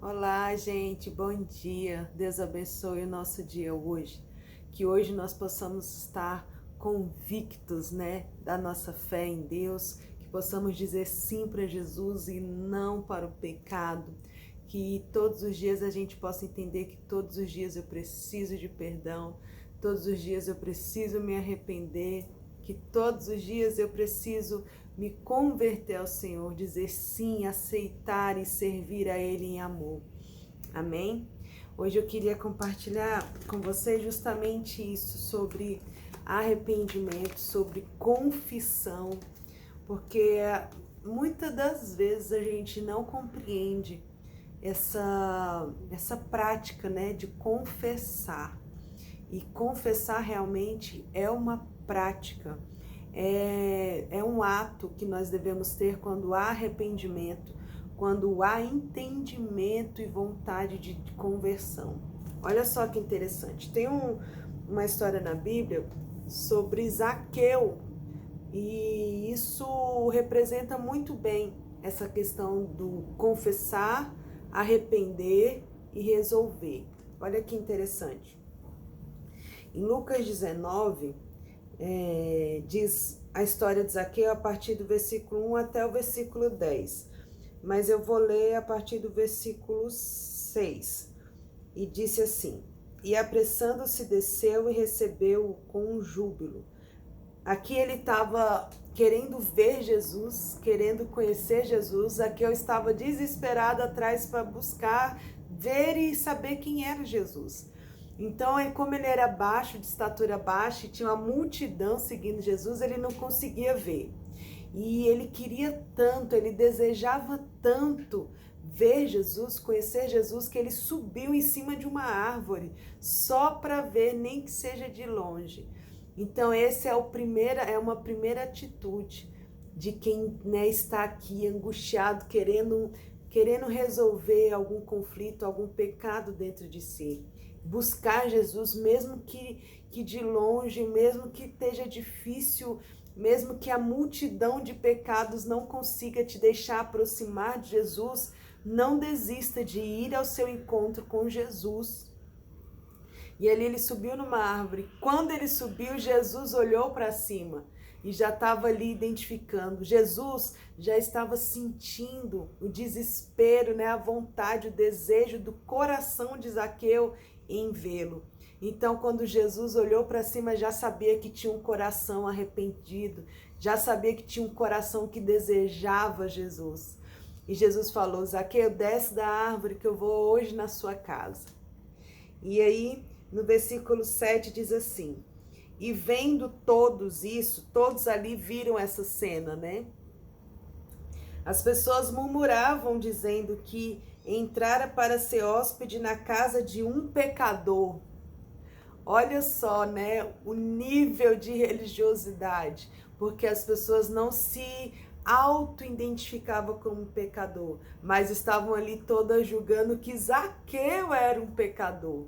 Olá, gente, bom dia. Deus abençoe o nosso dia hoje. Que hoje nós possamos estar convictos, da nossa fé em Deus, que possamos dizer sim para Jesus e não para o pecado. Que todos os dias a gente possa entender que todos os dias eu preciso de perdão, todos os dias eu preciso me arrepender, que todos os dias eu preciso me converter ao Senhor, dizer sim, aceitar e servir a Ele em amor. Amém? Hoje eu queria compartilhar com vocês justamente isso, sobre arrependimento, sobre confissão, porque muitas das vezes a gente não compreende essa prática, de confessar. E confessar realmente é uma prática, é um ato que nós devemos ter quando há arrependimento, quando há entendimento e vontade de conversão. Olha só que interessante, tem uma história na Bíblia sobre Zaqueu, e isso representa muito bem essa questão do confessar, arrepender e resolver. Olha que interessante. Em Lucas 19, diz a história de Zaqueu a partir do versículo 1 até o versículo 10. Mas eu vou ler a partir do versículo 6. E disse assim: E apressando-se desceu e recebeu-o com júbilo. Aqui ele estava querendo ver Jesus, querendo conhecer Jesus. Zaqueu estava desesperado atrás para buscar, ver e saber quem era Jesus. Então, como ele era baixo, de estatura baixa, e tinha uma multidão seguindo Jesus, ele não conseguia ver. E ele queria tanto, ele desejava tanto ver Jesus, conhecer Jesus, que ele subiu em cima de uma árvore, só para ver, nem que seja de longe. Então, essa é uma primeira atitude de quem está aqui angustiado, querendo resolver algum conflito, algum pecado dentro de si. Buscar Jesus, mesmo que de longe, mesmo que esteja difícil, mesmo que a multidão de pecados não consiga te deixar aproximar de Jesus, não desista de ir ao seu encontro com Jesus. E ali ele subiu numa árvore. Quando ele subiu, Jesus olhou para cima e já estava ali identificando. Jesus já estava sentindo o desespero, a vontade, o desejo do coração de Zaqueu em vê-lo. Então, quando Jesus olhou para cima, já sabia que tinha um coração arrependido, já sabia que tinha um coração que desejava Jesus. E Jesus falou: Zaqueu, desce da árvore que eu vou hoje na sua casa. E aí, no versículo 7 diz assim: E vendo todos isso, todos ali viram essa cena, As pessoas murmuravam dizendo que entrara para ser hóspede na casa de um pecador. Olha só, o nível de religiosidade, porque as pessoas não se auto-identificavam como pecador, mas estavam ali todas julgando que Zaqueu era um pecador.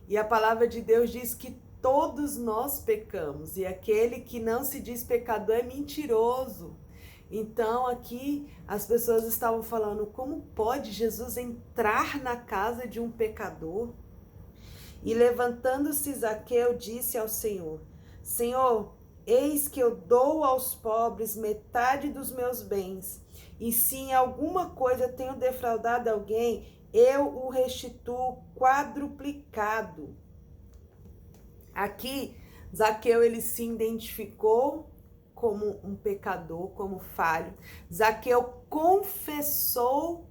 E a palavra de Deus diz que todos nós pecamos, e aquele que não se diz pecador é mentiroso. Então aqui as pessoas estavam falando: como pode Jesus entrar na casa de um pecador? E levantando-se Zaqueu disse ao Senhor: Senhor, eis que eu dou aos pobres metade dos meus bens, e se em alguma coisa tenho defraudado alguém, eu o restituo quadruplicado. Aqui, Zaqueu ele se identificou como um pecador, como falho. Zaqueu confessou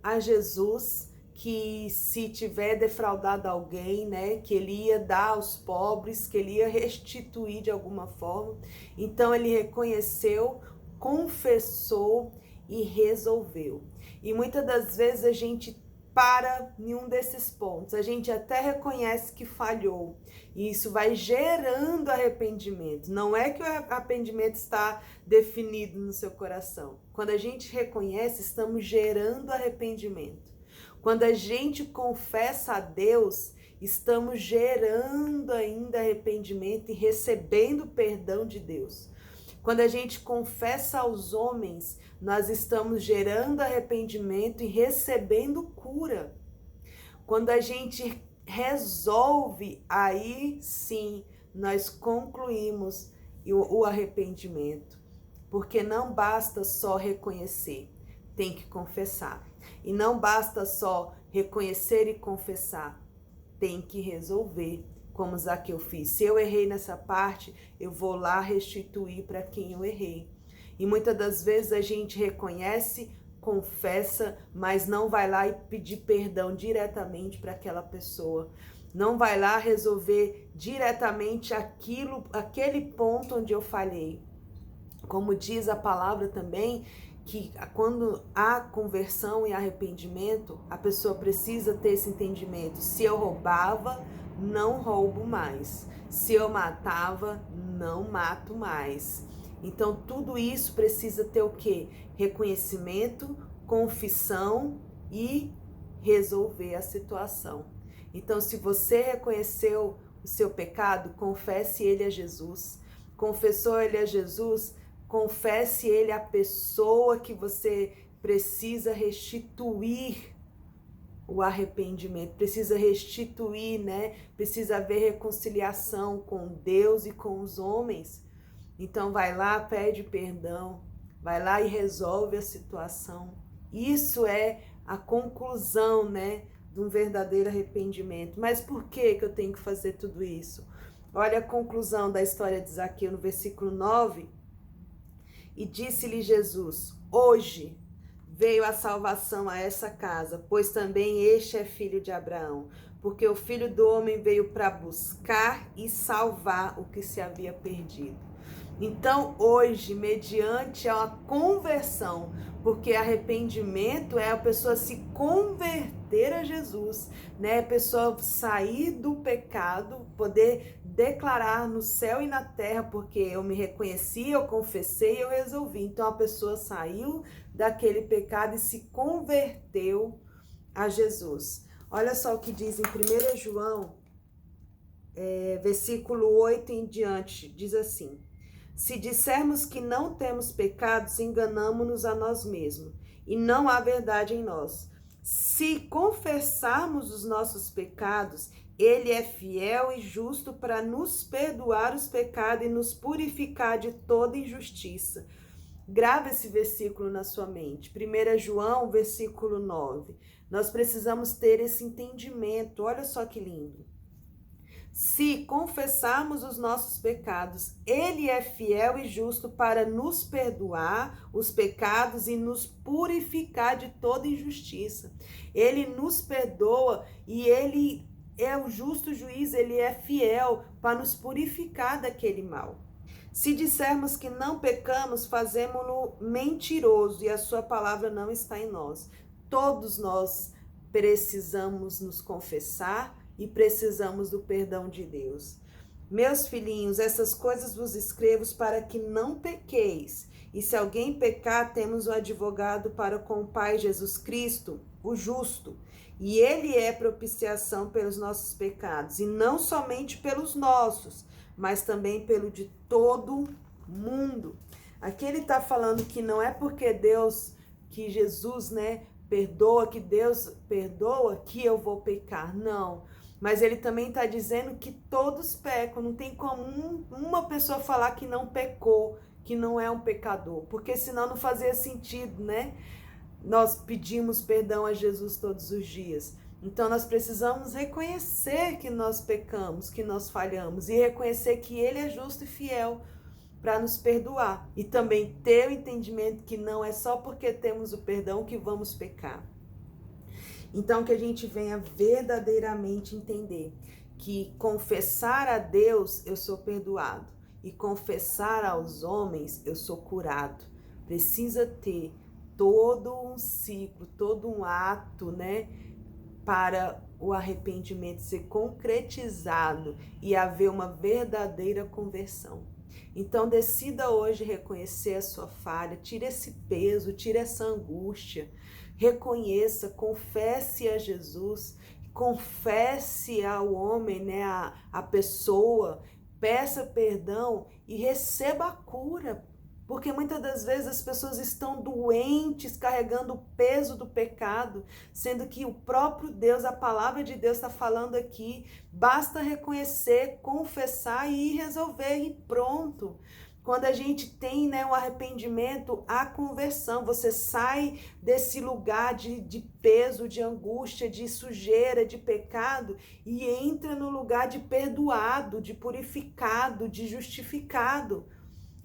a Jesus que se tiver defraudado alguém, que ele ia dar aos pobres, que ele ia restituir de alguma forma. Então ele reconheceu, confessou e resolveu. E muitas das vezes a gente para em um desses pontos, a gente até reconhece que falhou, e isso vai gerando arrependimento. Não é que o arrependimento está definido no seu coração. Quando a gente reconhece, estamos gerando arrependimento. Quando a gente confessa a Deus, estamos gerando ainda arrependimento e recebendo perdão de Deus. Quando a gente confessa aos homens, nós estamos gerando arrependimento e recebendo cura. Quando a gente resolve, aí sim nós concluímos o arrependimento. Porque não basta só reconhecer, tem que confessar. E não basta só reconhecer e confessar, tem que resolver, como Zaqueu fez. Se eu errei nessa parte, eu vou lá restituir para quem eu errei. E muitas das vezes a gente reconhece, confessa, mas não vai lá e pedir perdão diretamente para aquela pessoa. Não vai lá resolver diretamente aquele ponto onde eu falhei. Como diz a palavra também, que quando há conversão e arrependimento, a pessoa precisa ter esse entendimento. Se eu roubava, não roubo mais. Se eu matava, não mato mais. Então, tudo isso precisa ter o quê? Reconhecimento, confissão e resolver a situação. Então, se você reconheceu o seu pecado, confesse ele a Jesus. Confessou ele a Jesus, confesse ele a pessoa que você precisa restituir o arrependimento, precisa restituir, né? Precisa haver reconciliação com Deus e com os homens. Então vai lá, pede perdão, vai lá e resolve a situação. Isso é a conclusão, né, de um verdadeiro arrependimento. Mas por que eu tenho que fazer tudo isso? Olha a conclusão da história de Zaqueu no versículo 9. E disse-lhe Jesus: hoje veio a salvação a essa casa, pois também este é filho de Abraão, porque o Filho do Homem veio para buscar e salvar o que se havia perdido. Então, hoje, mediante a conversão, porque arrependimento é a pessoa se converter a Jesus, né? A pessoa sair do pecado, poder declarar no céu e na terra, porque eu me reconheci, eu confessei e eu resolvi. Então, a pessoa saiu daquele pecado e se converteu a Jesus. Olha só o que diz em 1 João, versículo 8 em diante, diz assim: se dissermos que não temos pecados, enganamo-nos a nós mesmos, e não há verdade em nós. Se confessarmos os nossos pecados, ele é fiel e justo para nos perdoar os pecados e nos purificar de toda injustiça. Grava esse versículo na sua mente. 1 João, versículo 9. Nós precisamos ter esse entendimento. Olha só que lindo. Se confessarmos os nossos pecados, ele é fiel e justo para nos perdoar os pecados e nos purificar de toda injustiça. Ele nos perdoa e ele é o justo juiz, ele é fiel para nos purificar daquele mal. Se dissermos que não pecamos, fazemo-lo mentiroso e a sua palavra não está em nós. Todos nós precisamos nos confessar e precisamos do perdão de Deus. Meus filhinhos, essas coisas vos escrevo para que não pequeis. E se alguém pecar, temos um advogado para com o Pai, Jesus Cristo, o justo. E ele é propiciação pelos nossos pecados, e não somente pelos nossos, mas também pelo de todo mundo. Aqui ele está falando que não é porque que Jesus, né, perdoa, que Deus perdoa, que eu vou pecar. Não. Mas ele também está dizendo que todos pecam. Não tem como uma pessoa falar que não pecou, que não é um pecador. Porque senão não fazia sentido, né? Nós pedimos perdão a Jesus todos os dias. Então nós precisamos reconhecer que nós pecamos, que nós falhamos. E reconhecer que ele é justo e fiel para nos perdoar. E também ter o entendimento que não é só porque temos o perdão que vamos pecar. Então, que a gente venha verdadeiramente entender que confessar a Deus, eu sou perdoado. E confessar aos homens, eu sou curado. Precisa ter todo um ciclo, todo um ato, né? Para o arrependimento ser concretizado e haver uma verdadeira conversão. Então, decida hoje reconhecer a sua falha, tire esse peso, tire essa angústia. Reconheça, confesse a Jesus, confesse ao homem, né, a pessoa, peça perdão e receba a cura. Porque muitas das vezes as pessoas estão doentes, carregando o peso do pecado, sendo que o próprio Deus, a palavra de Deus está falando aqui, basta reconhecer, confessar e ir resolver e pronto. Quando a gente tem, né, o arrependimento, a conversão, você sai desse lugar de peso, de angústia, de sujeira, de pecado e entra no lugar de perdoado, de purificado, de justificado.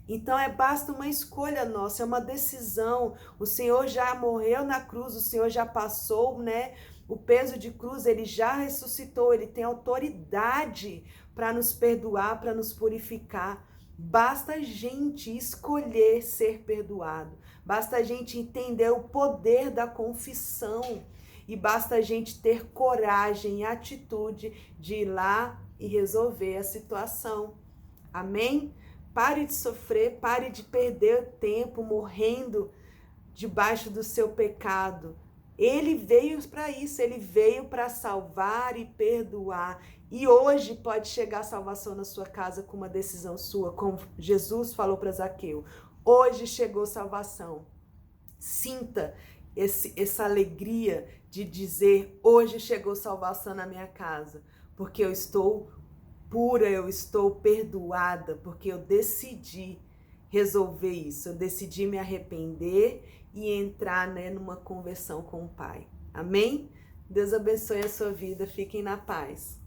Então basta uma escolha nossa, é uma decisão. O Senhor já morreu na cruz, o Senhor já passou, né, o peso de cruz, ele já ressuscitou, ele tem autoridade para nos perdoar, para nos purificar. Basta a gente escolher ser perdoado, basta a gente entender o poder da confissão e basta a gente ter coragem e atitude de ir lá e resolver a situação. Amém? Pare de sofrer, pare de perder tempo morrendo debaixo do seu pecado. Ele veio para isso, ele veio para salvar e perdoar. E hoje pode chegar a salvação na sua casa com uma decisão sua, como Jesus falou para Zaqueu. Hoje chegou salvação. Sinta essa alegria de dizer, hoje chegou salvação na minha casa, porque eu estou pura, eu estou perdoada, porque eu decidi resolver isso, eu decidi me arrepender e entrar, né, numa conversão com o Pai. Amém? Deus abençoe a sua vida, fiquem na paz.